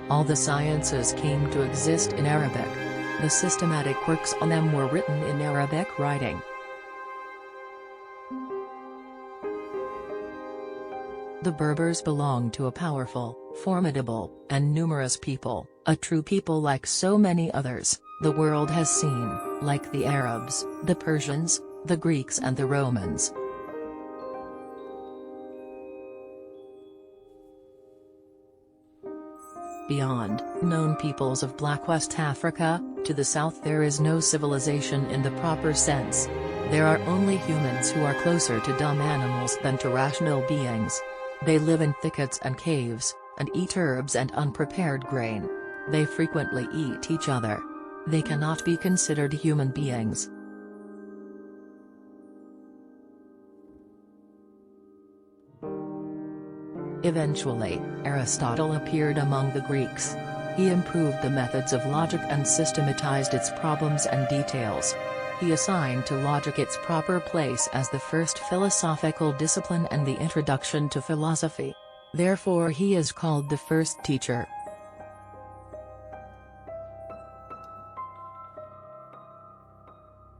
All the sciences came to exist in Arabic. The systematic works on them were written in Arabic writing. The Berbers belonged to a powerful, formidable, and numerous people, a true people like so many others the world has seen, like the Arabs, the Persians, the Greeks and the Romans. Beyond known peoples of Black West Africa, to the south there is no civilization in the proper sense. There are only humans who are closer to dumb animals than to rational beings. They live in thickets and caves, and eat herbs and unprepared grain. They frequently eat each other. They cannot be considered human beings. Eventually, Aristotle appeared among the Greeks. He improved the methods of logic and systematized its problems and details. He assigned to logic its proper place as the first philosophical discipline and the introduction to philosophy. Therefore he is called the first teacher.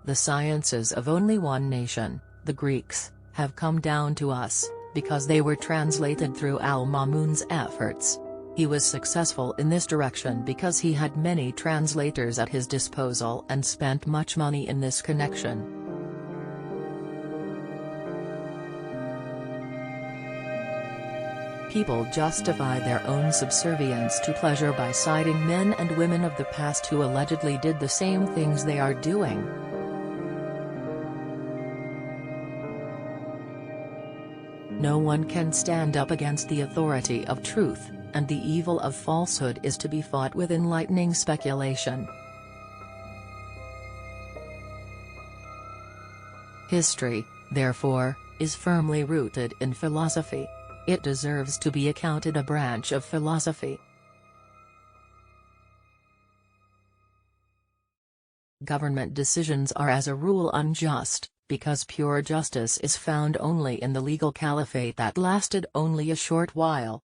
The sciences of only one nation, the Greeks, have come down to us, because they were translated through Al-Mamun's efforts. He was successful in this direction because he had many translators at his disposal and spent much money in this connection. People justify their own subservience to pleasure by citing men and women of the past who allegedly did the same things they are doing. No one can stand up against the authority of truth, and the evil of falsehood is to be fought with enlightening speculation. History, therefore, is firmly rooted in philosophy. It deserves to be accounted a branch of philosophy. Government decisions are as a rule unjust, because pure justice is found only in the legal caliphate that lasted only a short while.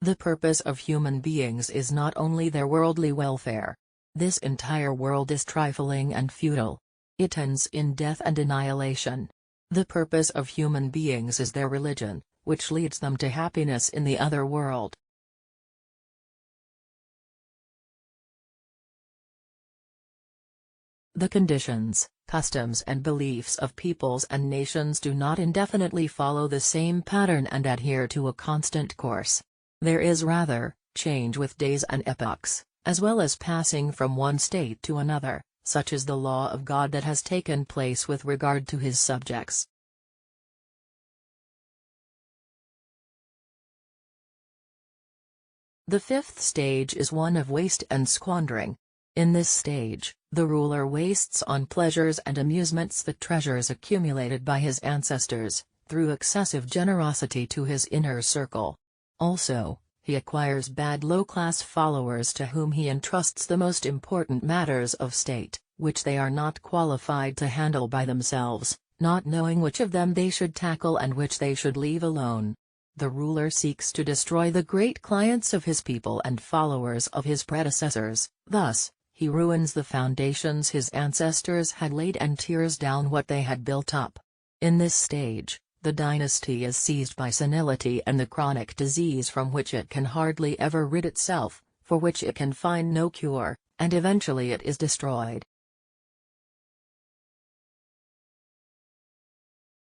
The purpose of human beings is not only their worldly welfare. This entire world is trifling and futile. It ends in death and annihilation. The purpose of human beings is their religion, which leads them to happiness in the other world. The conditions, customs and beliefs of peoples and nations do not indefinitely follow the same pattern and adhere to a constant course. There is rather, change with days and epochs, as well as passing from one state to another, such is the law of God that has taken place with regard to his subjects. The fifth stage is one of waste and squandering. In this stage, the ruler wastes on pleasures and amusements the treasures accumulated by his ancestors, through excessive generosity to his inner circle. Also, he acquires bad low-class followers to whom he entrusts the most important matters of state, which they are not qualified to handle by themselves, not knowing which of them they should tackle and which they should leave alone. The ruler seeks to destroy the great clients of his people and followers of his predecessors. Thus, he ruins the foundations his ancestors had laid and tears down what they had built up. In this stage, the dynasty is seized by senility and the chronic disease from which it can hardly ever rid itself, for which it can find no cure, and eventually it is destroyed.